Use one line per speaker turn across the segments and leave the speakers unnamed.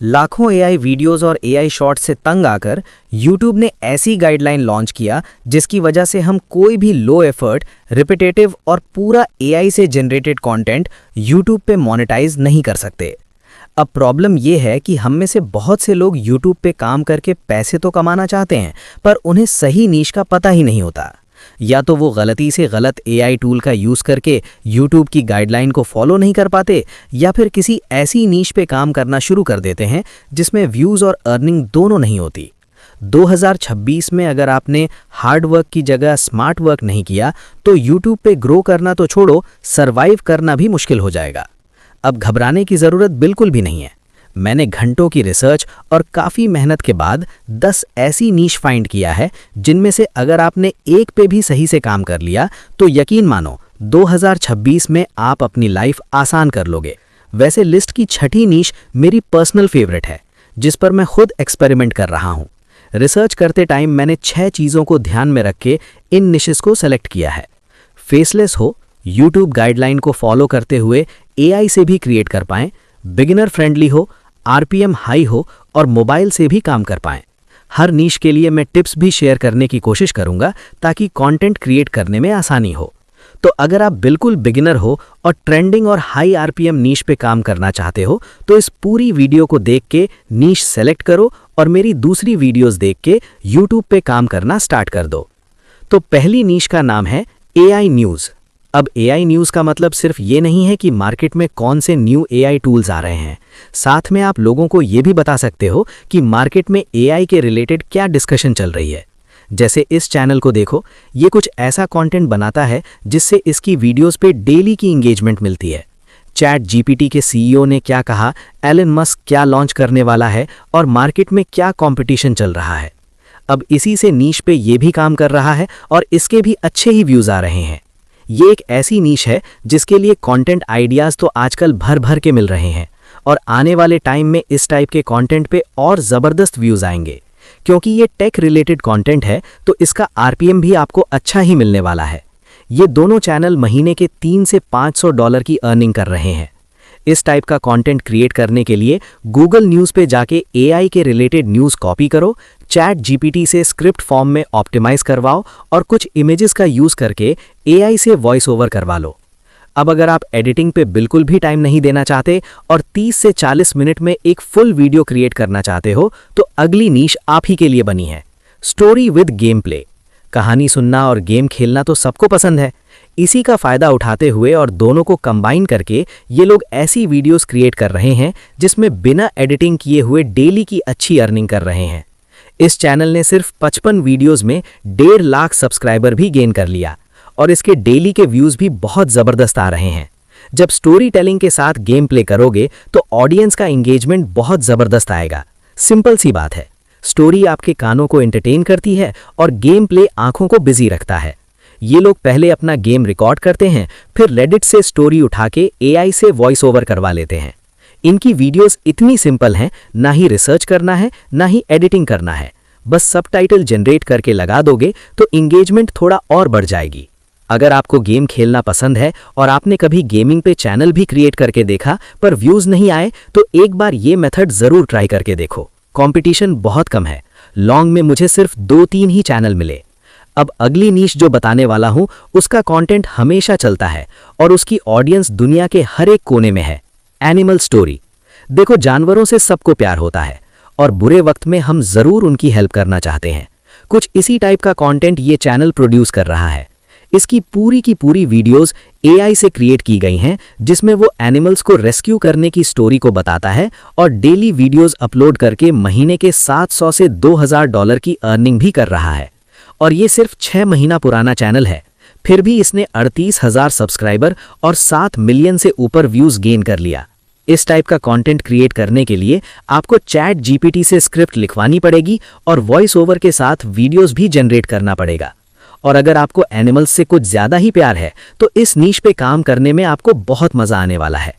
लाखों AI videos और AI shorts से तंग आकर यूट्यूब ने ऐसी गाइडलाइन लॉन्च किया जिसकी वजह से हम कोई भी लो एफर्ट, रिपीटेटिव और पूरा एआई से जनरेटेड कंटेंट यूट्यूब पे मोनेटाइज नहीं कर सकते। अब प्रॉब्लम ये है कि हम में से बहुत से लोग यूट्यूब पे काम करके पैसे तो कमाना चाहते हैं, पर उन्हें सही नीश का पता ही नहीं होता। या तो वो गलती से गलत एआई टूल का यूज़ करके यूट्यूब की गाइडलाइन को फॉलो नहीं कर पाते, या फिर किसी ऐसी नीश पे काम करना शुरू कर देते हैं जिसमें व्यूज़ और अर्निंग दोनों नहीं होती। 2026 में अगर आपने हार्ड वर्क की जगह स्मार्ट वर्क नहीं किया तो यूट्यूब पे ग्रो करना तो छोड़ो, सर्वाइव करना भी मुश्किल हो जाएगा। अब घबराने की ज़रूरत बिल्कुल भी नहीं है। मैंने घंटों की रिसर्च और काफ़ी मेहनत के बाद 10 ऐसी नीश फाइंड किया है जिनमें से अगर आपने एक पे भी सही से काम कर लिया तो यकीन मानो 2026 में आप अपनी लाइफ आसान कर लोगे। वैसे लिस्ट की छठी नीश मेरी पर्सनल फेवरेट है, जिस पर मैं खुद एक्सपेरिमेंट कर रहा हूँ। रिसर्च करते टाइम मैंने 6 चीज़ों को ध्यान में रख के इन निशेस को सेलेक्ट किया है। फेसलेस हो, यूट्यूब गाइडलाइन को फॉलो करते हुए एआई से भी क्रिएट कर पाएं, बिगिनर फ्रेंडली हो, आरपीएम हाई हो और मोबाइल से भी काम कर पाएं। हर नीश के लिए मैं टिप्स भी शेयर करने की कोशिश करूंगा ताकि कंटेंट क्रिएट करने में आसानी हो। तो अगर आप बिल्कुल बिगिनर हो और ट्रेंडिंग और हाई आरपीएम नीश पे काम करना चाहते हो तो इस पूरी वीडियो को देख के नीश सेलेक्ट करो और मेरी दूसरी वीडियोस देख के यूट्यूब पे काम करना स्टार्ट कर दो। तो पहली नीश का नाम है एआई न्यूज़। अब एआई न्यूज़ का मतलब सिर्फ ये नहीं है कि मार्केट में कौन से न्यू एआई टूल्स आ रहे हैं, साथ में आप लोगों को ये भी बता सकते हो कि मार्केट में एआई के रिलेटेड क्या डिस्कशन चल रही है। जैसे इस चैनल को देखो, ये कुछ ऐसा कंटेंट बनाता है जिससे इसकी वीडियोस पे डेली की इंगेजमेंट मिलती है। चैट जीपीटी के सीईओ ने क्या कहा, एलन मस्क क्या लॉन्च करने वाला है और मार्केट में क्या कंपटीशन चल रहा है। अब इसी से नीश पे ये भी काम कर रहा है और इसके भी अच्छे ही व्यूज़ आ रहे हैं। ये एक ऐसी नीश है जिसके लिए कंटेंट आइडियाज़ तो आजकल भर भर के मिल रहे हैं और आने वाले टाइम में इस टाइप के कंटेंट पे और ज़बरदस्त व्यूज़ आएंगे। क्योंकि ये टेक रिलेटेड कंटेंट है तो इसका आरपीएम भी आपको अच्छा ही मिलने वाला है। ये दोनों चैनल महीने के $300 से $500 की अर्निंग कर रहे हैं। इस टाइप का कंटेंट क्रिएट करने के लिए गूगल न्यूज़ पे जाके एआई के रिलेटेड न्यूज़ कॉपी करो, चैट जीपीटी से स्क्रिप्ट फॉर्म में ऑप्टिमाइज करवाओ और कुछ इमेजेस का यूज़ करके एआई से वॉइस ओवर करवा लो। अब अगर आप एडिटिंग पे बिल्कुल भी टाइम नहीं देना चाहते और 30 से 40 मिनट में एक फुल वीडियो क्रिएट करना चाहते हो तो अगली नीश आप ही के लिए बनी है, स्टोरी विद गेम प्ले। कहानी सुनना और गेम खेलना तो सबको पसंद है। इसी का फ़ायदा उठाते हुए और दोनों को कंबाइन करके ये लोग ऐसी वीडियोस क्रिएट कर रहे हैं जिसमें बिना एडिटिंग किए हुए डेली की अच्छी अर्निंग कर रहे हैं। इस चैनल ने सिर्फ 55 वीडियोस में 1.5 लाख सब्सक्राइबर भी गेन कर लिया और इसके डेली के व्यूज़ भी बहुत ज़बरदस्त आ रहे हैं। जब स्टोरी टेलिंग के साथ गेम प्ले करोगे तो ऑडियंस का इंगेजमेंट बहुत ज़बरदस्त आएगा। सिंपल सी बात है, स्टोरी आपके कानों को एंटरटेन करती है और गेम प्ले आंखों को बिजी रखता है। ये लोग पहले अपना गेम रिकॉर्ड करते हैं, फिर रेडिट से स्टोरी उठा के एआई से वॉइस ओवर करवा लेते हैं। इनकी वीडियोस इतनी सिंपल हैं, ना ही रिसर्च करना है ना ही एडिटिंग करना है, बस सबटाइटल जनरेट करके लगा दोगे तो इंगेजमेंट थोड़ा और बढ़ जाएगी। अगर आपको गेम खेलना पसंद है और आपने कभी गेमिंग पे चैनल भी क्रिएट करके देखा पर व्यूज़ नहीं आए तो एक बार ये मेथड ज़रूर ट्राई करके देखो। कंपटीशन बहुत कम है, लॉन्ग में मुझे सिर्फ 2-3 ही चैनल मिले। अब अगली नीश जो बताने वाला हूँ उसका कंटेंट हमेशा चलता है और उसकी ऑडियंस दुनिया के हर एक कोने में है, एनिमल स्टोरी। देखो, जानवरों से सबको प्यार होता है और बुरे वक्त में हम ज़रूर उनकी हेल्प करना चाहते हैं। कुछ इसी टाइप का कंटेंट ये चैनल प्रोड्यूस कर रहा है। इसकी पूरी की पूरी वीडियोस एआई से क्रिएट की गई हैं जिसमें वो एनिमल्स को रेस्क्यू करने की स्टोरी को बताता है और डेली वीडियोस अपलोड करके महीने के $700 से $2000 की अर्निंग भी कर रहा है। और ये सिर्फ 6 महीना पुराना चैनल है, फिर भी इसने 38,000 सब्सक्राइबर और 7 मिलियन से ऊपर व्यूज़ गेन कर लिया। इस टाइप का कंटेंट क्रिएट करने के लिए आपको चैट जीपीटी से स्क्रिप्ट लिखवानी पड़ेगी और वॉइस ओवर के साथ वीडियोस भी जनरेट करना पड़ेगा। और अगर आपको एनिमल्स से कुछ ज़्यादा ही प्यार है तो इस नीश पे काम करने में आपको बहुत मज़ा आने वाला है।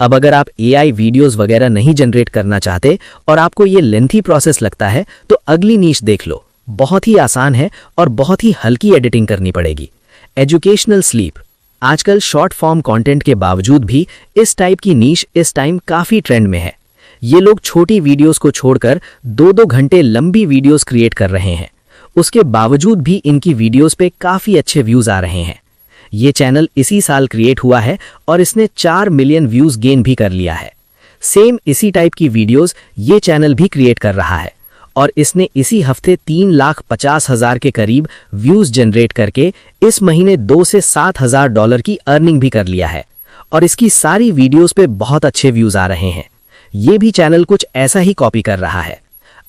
अब अगर आप एआई वीडियोस वगैरह नहीं जनरेट करना चाहते और आपको ये लेंथी प्रोसेस लगता है तो अगली नीश देख लो, बहुत ही आसान है और बहुत ही हल्की एडिटिंग करनी पड़ेगी, एजुकेशनल स्लीप। आजकल शॉर्ट फॉर्म कंटेंट के बावजूद भी इस टाइप की नीश इस टाइम काफ़ी ट्रेंड में है। ये लोग छोटी वीडियोस को छोड़कर 2-2 घंटे लंबी वीडियोस क्रिएट कर रहे हैं। उसके बावजूद भी इनकी वीडियोस पे काफ़ी अच्छे व्यूज़ आ रहे हैं। ये चैनल इसी साल क्रिएट हुआ है और इसने 4 मिलियन व्यूज़ गेन भी कर लिया है। सेम इसी टाइप की वीडियोस ये चैनल भी क्रिएट कर रहा है और इसने इसी हफ्ते 3,50,000 के करीब व्यूज़ जनरेट करके इस महीने $2 से $7,000 की अर्निंग भी कर लिया है और इसकी सारी वीडियोस पे बहुत अच्छे व्यूज़ आ रहे हैं। ये भी चैनल कुछ ऐसा ही कॉपी कर रहा है।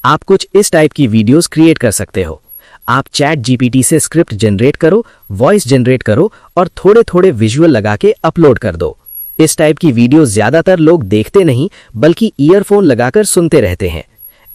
आप कुछ इस टाइप की वीडियोस क्रिएट कर सकते हो। आप चैट जीपीटी से स्क्रिप्ट जनरेट करो, वॉइस जनरेट करो और थोड़े थोड़े विजुअल लगा के अपलोड कर दो। इस टाइप की वीडियो ज़्यादातर लोग देखते नहीं बल्कि ईयरफोन लगाकर सुनते रहते हैं।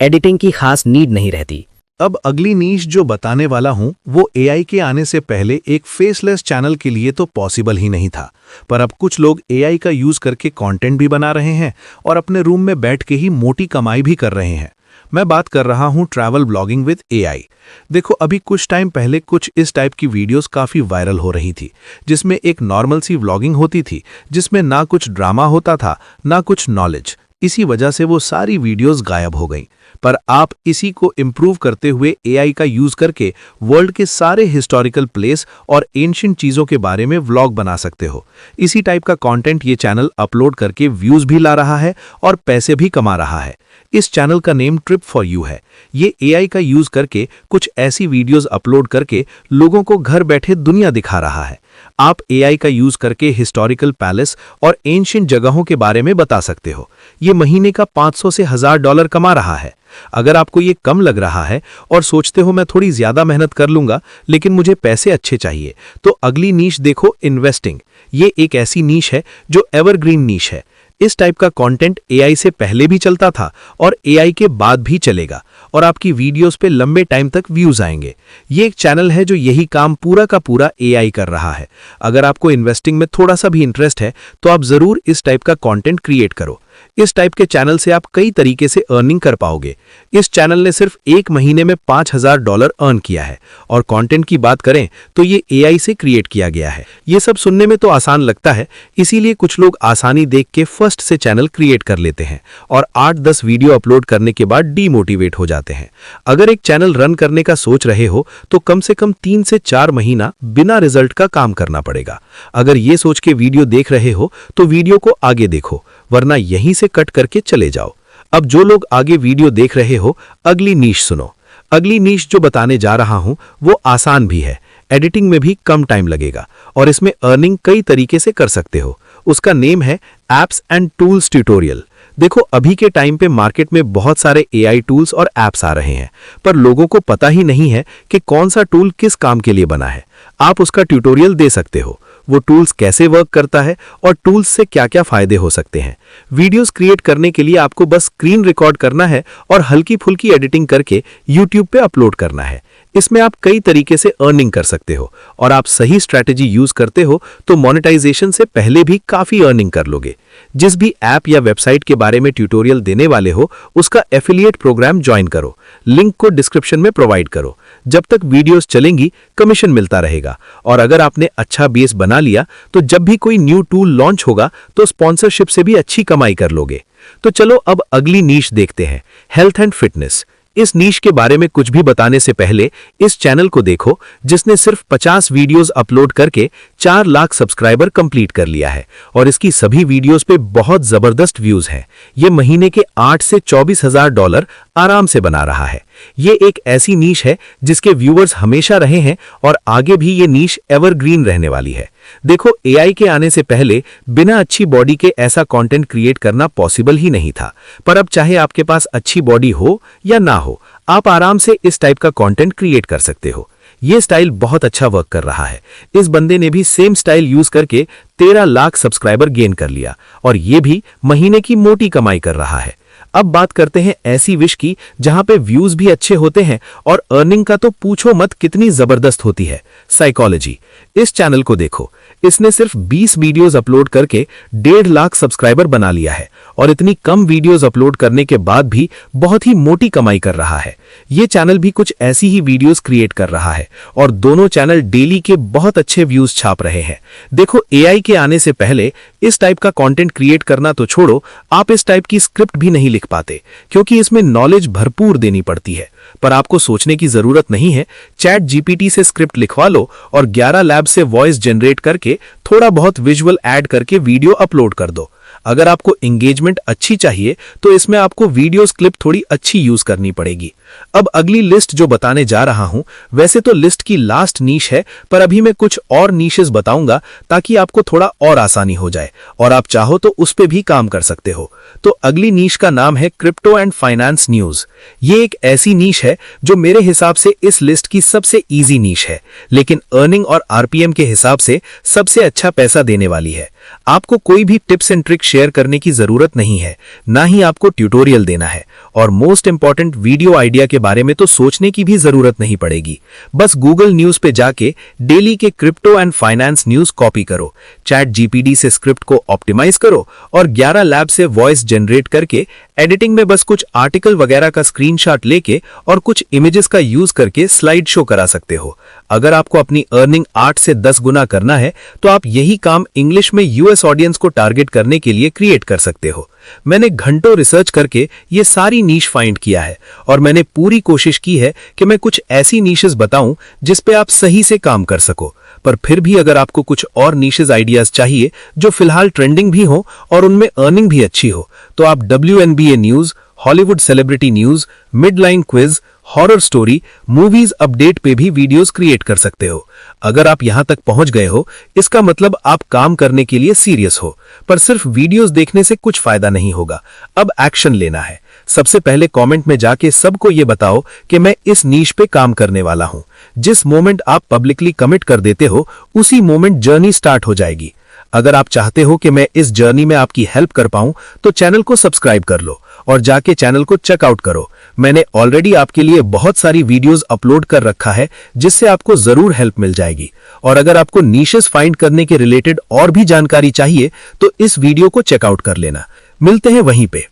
एडिटिंग की खास नीड नहीं रहती।
अब अगली नीश जो बताने वाला हूं वो एआई के आने से पहले एक फेसलेस चैनल के लिए तो पॉसिबल ही नहीं था, पर अब कुछ लोग एआई का यूज करके कंटेंट भी बना रहे हैं और अपने रूम में बैठ के ही मोटी कमाई भी कर रहे हैं। मैं बात कर रहा हूं ट्रैवल ब्लॉगिंग विद एआई। देखो, अभी कुछ टाइम पहले कुछ इस टाइप की वीडियोस काफी वायरल हो रही थी, जिसमें एक नॉर्मल सी व्लॉगिंग होती थी, जिसमें ना कुछ ड्रामा होता था ना कुछ नॉलेज। इसी वजह से वो सारी वीडियोस गायब हो गईं। पर आप इसी को इम्प्रूव करते हुए एआई का यूज करके वर्ल्ड के सारे हिस्टोरिकल प्लेस और एंशिएंट चीजों के बारे में व्लॉग बना सकते हो। इसी टाइप का कंटेंट ये चैनल अपलोड करके व्यूज भी ला रहा है और पैसे भी कमा रहा है। इस चैनल का नेम ट्रिप फॉर यू है। ये एआई का यूज करके कुछ ऐसी वीडियोस अपलोड करके लोगों को घर बैठे दुनिया दिखा रहा है। आप एआई का यूज करके हिस्टोरिकल पैलेस और एंशिएंट जगहों के बारे में बता सकते हो। ये महीने का $500 से $1,000 कमा रहा है। अगर आपको ये कम लग रहा है और सोचते हो मैं थोड़ी ज्यादा मेहनत कर लूंगा लेकिन मुझे पैसे अच्छे चाहिए, तो अगली नीश देखो, इन्वेस्टिंग। ये एक ऐसी नीश है जो एवरग्रीन नीश है। इस टाइप का कंटेंट एआई से पहले भी चलता था और एआई के बाद भी चलेगा और आपकी वीडियोस पे लंबे टाइम तक व्यूज आएंगे। ये एक चैनल है जो यही काम पूरा का पूरा एआई कर रहा है। अगर आपको इन्वेस्टिंग में थोड़ा सा भी इंटरेस्ट है तो आप जरूर इस टाइप का कंटेंट क्रिएट करो। इस टाइप के चैनल से आप कई तरीके से अर्निंग कर पाओगे। इस चैनल ने सिर्फ एक महीने में $5,000 अर्न किया है और कंटेंट की बात करें तो ये एआई से क्रिएट किया गया है। ये सब सुनने में तो आसान लगता है, इसीलिए कुछ लोग आसानी देख के फर्स्ट से चैनल क्रिएट कर लेते हैं और 8-10 वीडियो अपलोड करने के बाद डीमोटिवेट हो जाते हैं। अगर एक चैनल रन करने का सोच रहे हो तो कम से कम 3 से 4 महीना बिना रिजल्ट का काम करना पड़ेगा। अगर ये सोच के वीडियो देख रहे हो तो वीडियो को आगे देखो, वरना यहीं से कट करके चले जाओ। अब जो लोग आगे वीडियो देख रहे हो, अगली नीश सुनो। अगली नीश जो बताने जा रहा हूं वो आसान भी है, एडिटिंग में भी कम टाइम लगेगा और इसमें अर्निंग कई तरीके से कर सकते हो। उसका नेम है एप्स एंड टूल्स ट्यूटोरियल। देखो, अभी के टाइम पे मार्केट में बहुत सारे एआई टूल्स और एप्स आ रहे हैं, पर लोगों को पता ही नहीं है कि कौन सा टूल किस काम के लिए बना है। आप उसका ट्यूटोरियल दे सकते हो, वो टूल्स कैसे वर्क करता है और टूल्स से क्या क्या फायदे हो सकते हैं। वीडियोस क्रिएट करने के लिए आपको बस स्क्रीन रिकॉर्ड करना है और हल्की फुल्की एडिटिंग करके यूट्यूब पे अपलोड करना है। इसमें आप कई तरीके से अर्निंग कर सकते हो और आप सही स्ट्रैटेजी यूज करते हो तो मोनेटाइजेशन से पहले भी काफी अर्निंग कर लोगे। जिस भी ऐप या वेबसाइट के बारे में ट्यूटोरियल देने वाले हो उसका एफिलिएट प्रोग्राम ज्वाइन करो, लिंक को डिस्क्रिप्शन में प्रोवाइड करो। जब तक वीडियोस चलेंगी कमीशन मिलता रहेगा और अगर आपने अच्छा बेस बना लिया तो जब भी कोई न्यू टूल लॉन्च होगा तो स्पॉन्सरशिप से भी अच्छी कमाई कर लोगे। तो चलो अब अगली नीश देखते हैं, हेल्थ एंड फिटनेस। इस नीश के बारे में कुछ भी बताने से पहले इस चैनल को देखो, जिसने सिर्फ 50 वीडियोस अपलोड करके 4 लाख सब्सक्राइबर कंप्लीट कर लिया है और इसकी सभी वीडियोस पे बहुत जबरदस्त व्यूज हैं। ये महीने के 8 से $24,000 आराम से बना रहा है। ये एक ऐसी नीश है जिसके व्यूअर्स हमेशा रहे हैं और आगे भी ये नीश एवरग्रीन रहने वाली है। देखो, एआई के आने से पहले बिना अच्छी बॉडी के ऐसा कंटेंट क्रिएट करना पॉसिबल ही नहीं था, पर अब चाहे आपके पास अच्छी बॉडी हो या ना हो, आप आराम से इस टाइप का कंटेंट क्रिएट कर सकते हो। ये स्टाइल बहुत अच्छा वर्क कर रहा है। इस बंदे ने भी सेम स्टाइल यूज करके 13 लाख सब्सक्राइबर गेन कर लिया और ये भी महीने की मोटी कमाई कर रहा है। अब बात करते हैं ऐसी विश की जहां पे व्यूज भी अच्छे होते हैं और अर्निंग का तो पूछो मत कितनी जबरदस्त होती है, साइकोलॉजी। इस चैनल को देखो, इसने सिर्फ 20 वीडियोस अपलोड करके 1.5 लाख सब्सक्राइबर बना लिया है और इतनी कम वीडियोस अपलोड करने के बाद भी बहुत ही मोटी कमाई कर रहा है। ये चैनल भी कुछ ऐसी ही वीडियोस क्रिएट कर रहा है और दोनों चैनल डेली के बहुत अच्छे व्यूज छाप रहे हैं। देखो, एआई के आने से पहले इस टाइप का कंटेंट क्रिएट करना तो छोड़ो, आप इस टाइप की स्क्रिप्ट भी नहीं लिख लिख पाते, क्योंकि इसमें नॉलेज भरपूर देनी पड़ती है। पर आपको सोचने की जरूरत नहीं है, चैट जीपीटी से स्क्रिप्ट लिखवा लो और 11 लैब से वॉइस जनरेट करके थोड़ा बहुत विजुअल ऐड करके वीडियो अपलोड कर दो। अगर आपको एंगेजमेंट अच्छी चाहिए तो इसमें आपको वीडियोस क्लिप थोड़ी अच्छी यूज करनी पड़ेगी। अब अगली लिस्ट जो बताने जा रहा हूं, वैसे तो लिस्ट की लास्ट नीश है, पर अभी मैं कुछ और नीशेस बताऊंगा ताकि आपको थोड़ा और आसानी हो जाए और आप चाहो तो उस पे भी काम कर सकते हो। तो अगली नीश का नाम है क्रिप्टो एंड फाइनेंस न्यूज। ये एक ऐसी नीश है जो मेरे हिसाब से इस लिस्ट की सबसे इजी नीश है, लेकिन अर्निंग और आरपीएम के हिसाब से सबसे अच्छा पैसा देने वाली है। आपको कोई भी टिप्स एंड ट्रिक शेयर करने की जरूरत नहीं है, ना ही आपको ट्यूटोरियल देना है, और मोस्ट इंपॉर्टेंट वीडियो आइडिया के बारे में तो सोचने की भी जरूरत नहीं पड़ेगी। बस गूगल न्यूज पे जाके डेली के crypto and finance news copy करो, चैट जीपीटी से स्क्रिप्ट को ऑप्टिमाइज करो और 11 लैब से वॉइस जनरेट करके एडिटिंग में बस कुछ आर्टिकल वगैरह का स्क्रीनशॉट लेके और कुछ इमेजेस का यूज करके स्लाइड शो करा सकते हो। अगर आपको अपनी अर्निंग 8 से 10 गुना करना है तो आप यही काम इंग्लिश में यूएस ऑडियंस को टारगेट करने के लिए क्रिएट कर सकते हो। मैंने घंटों रिसर्च करके ये सारी नीश फाइंड किया है और मैंने पूरी कोशिश की है कि मैं कुछ ऐसी नीशेस बताऊं जिस पे आप सही से काम कर सको। पर फिर भी अगर आपको कुछ और नीशेस आइडियाज चाहिए जो फिलहाल ट्रेंडिंग भी हो और उनमें अर्निंग भी अच्छी हो, तो आप WNBA news, Hollywood celebrity news, midline quiz, horror story, movies update पे भी वीडियोस क्रिएट कर सकते हो। अगर आप यहां तक पहुंच गए हो, इसका मतलब आप काम करने के लिए सीरियस हो। पर सिर्फ वीडियोस देखने से कुछ फायदा नहीं होगा, अब एक्शन लेना है। सबसे पहले कमेंट में जाके सबको ये बताओ कि मैं इस नीश पे काम करने वाला हूं। जिस मोमेंट आप पब्लिकली कमिट कर देते हो, उसी मोमेंट जर्नी स्टार्ट हो जाएगी। अगर आप चाहते हो कि मैं इस जर्नी में आपकी हेल्प कर पाऊं, तो चैनल को सब्सक्राइब कर लो और जाके चैनल को चेकआउट करो। मैंने ऑलरेडी आपके लिए बहुत सारी वीडियोस अपलोड कर रखा है, जिससे आपको जरूर हेल्प मिल जाएगी। और अगर आपको नीशेस फाइंड करने के रिलेटेड और भी जानकारी चाहिए, तो इस वीडियो को चेकआउट कर लेना। मिलते हैं वहीं पे।